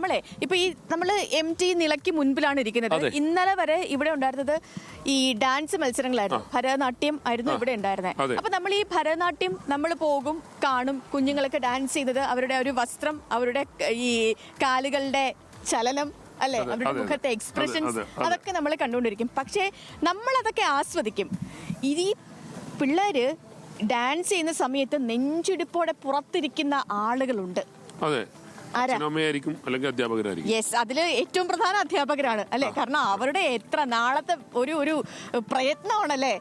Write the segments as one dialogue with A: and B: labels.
A: നമ്മളെ ഇപ്പൊ ഈ നമ്മൾ MT നിലയ്ക്ക് മുൻപിലാണ് ഇരിക്കുന്നത്. ഇന്നലെ വരെ ഇവിടെ ഉണ്ടായിരുന്നത് ഈ ഡാൻസ് മത്സരങ്ങളായിരുന്നു, ഭരതനാട്യം ആയിരുന്നു ഇവിടെ ഉണ്ടായിരുന്നത്. അപ്പൊ നമ്മൾ ഈ ഭരതനാട്യം നമ്മൾ പോകും, കാണും, കുഞ്ഞുങ്ങളൊക്കെ ഡാൻസ് ചെയ്തത്, അവരുടെ ഒരു വസ്ത്രം, അവരുടെ ഈ കാലുകളുടെ ചലനം അല്ലെ, അവരുടെ മുഖത്തെ എക്സ്പ്രഷൻസ്, അതൊക്കെ നമ്മൾ കണ്ടുകൊണ്ടിരിക്കും. പക്ഷേ നമ്മൾ അതൊക്കെ ആസ്വദിക്കും. ഈ പിള്ളേര് ഡാൻസ് ചെയ്യുന്ന സമയത്ത് നെഞ്ചിടിപ്പോടെ പുറത്തിരിക്കുന്ന ആളുകളുണ്ട്. യെസ്, അതില് ഏറ്റവും പ്രധാന അധ്യാപകരാണ് അല്ലെ. കാരണം അവരുടെ എത്ര നാളത്തെ ഒരു പ്രയത്നമാണല്ലേ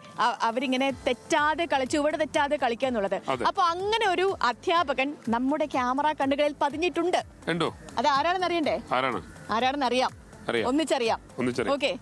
A: അവരിങ്ങനെ തെറ്റാതെ ചുവട് തെറ്റാതെ കളിക്കുക എന്നുള്ളത്. അപ്പൊ അങ്ങനെ ഒരു അധ്യാപകൻ നമ്മുടെ ക്യാമറ കണ്ണുകളിൽ പതിഞ്ഞിട്ടുണ്ട്. അത് ആരാണെന്ന് അറിയണ്ടേ? ആരാണെന്ന് അറിയാം, ഒന്നിച്ചറിയാം. ഓക്കെ,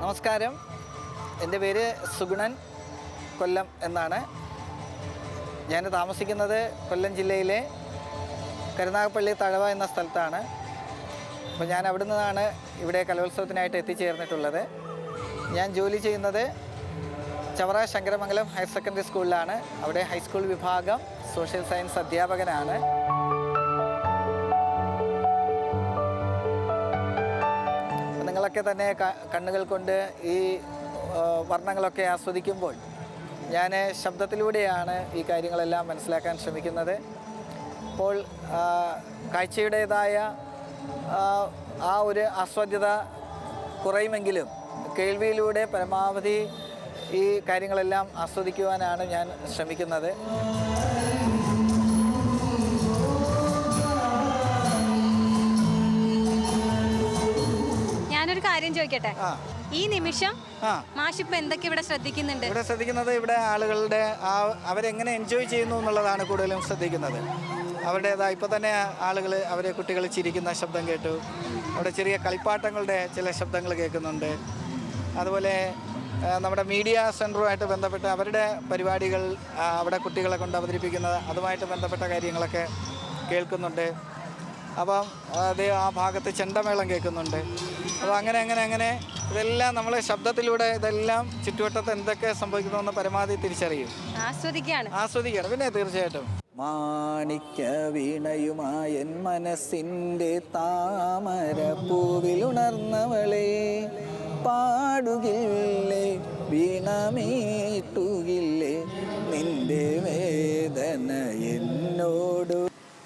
B: നമസ്കാരം, എൻ്റെ പേര് സുഗുണൻ കൊല്ലം എന്നാണ്. ഞാൻ താമസിക്കുന്നത് കൊല്ലം ജില്ലയിലെ കരുനാഗപ്പള്ളി തഴവ എന്ന സ്ഥലത്താണ്. അപ്പോൾ ഞാൻ അവിടെ നിന്നാണ് ഇവിടെ കലോത്സവത്തിനായിട്ട് എത്തിച്ചേർന്നിട്ടുള്ളത്. ഞാൻ ജോലി ചെയ്യുന്നത് ചവറ ശങ്കരമംഗലം ഹയർ സെക്കൻഡറി സ്കൂളിലാണ്. അവിടെ ഹൈസ്കൂൾ വിഭാഗം സോഷ്യൽ സയൻസ് അധ്യാപകനാണ്. നിങ്ങളൊക്കെ തന്നെ കണ്ണുകൾ കൊണ്ട് ഈ വർണ്ണങ്ങളൊക്കെ ആസ്വദിക്കുമ്പോൾ ഞാൻ ശബ്ദത്തിലൂടെയാണ് ഈ കാര്യങ്ങളെല്ലാം മനസ്സിലാക്കാൻ ശ്രമിക്കുന്നത്. അപ്പോൾ കാഴ്ചയുടേതായ ആ ഒരു ആസ്വാദ്യത കുറയുമെങ്കിലും കേൾവിയിലൂടെ പരമാവധി ഈ കാര്യങ്ങളെല്ലാം ആസ്വദിക്കുവാനാണ് ഞാൻ ശ്രമിക്കുന്നത്.
C: ഞാനൊരു കാര്യം ചോദിക്കട്ടെ, ഈ നിമിഷം മാഷിപ്പ് എന്തൊക്കെ ഇവിടെ ശ്രദ്ധിക്കുന്നുണ്ട്?
B: ഇവിടെ ശ്രദ്ധിക്കുന്നത് ഇവിടെ ആളുകളുടെ അവരെങ്ങനെ എൻജോയ് ചെയ്യുന്നു എന്നുള്ളതാണ് കൂടുതലും ശ്രദ്ധിക്കുന്നത്. അവരുടേതായ ഇപ്പോൾ തന്നെ ആളുകൾ കുട്ടികൾ ചിരിക്കുന്ന ശബ്ദം കേട്ടു. അവിടെ ചെറിയ കളിപ്പാട്ടങ്ങളുടെ ചില ശബ്ദങ്ങൾ കേൾക്കുന്നുണ്ട്. അതുപോലെ നമ്മുടെ മീഡിയ സെൻറ്ററുമായിട്ട് ബന്ധപ്പെട്ട് അവരുടെ പരിപാടികൾ അവിടെ കുട്ടികളെ കൊണ്ട് അവതരിപ്പിക്കുന്നത്, അതുമായിട്ട് ബന്ധപ്പെട്ട കാര്യങ്ങളൊക്കെ കേൾക്കുന്നുണ്ട്. അപ്പം അത് ആ ഭാഗത്ത് ചെണ്ടമേളം കേൾക്കുന്നുണ്ട്. അപ്പോൾ അങ്ങനെ ഇതെല്ലാം നമ്മൾ ശബ്ദത്തിലൂടെ ഇതെല്ലാം ചുറ്റുവട്ടത്ത് എന്തൊക്കെ സംഭവിക്കുന്നുവെന്ന് പരമാവധി തിരിച്ചറിയും, ആസ്വദിക്കുകയാണ്. പിന്നെ തീർച്ചയായിട്ടും മാണിക്യ വീണയുമായ എൻ മനസ്സിൻ്റെ താമര പൂവിലുണർന്നവളെ പാടുകില്ലേ വീണമേ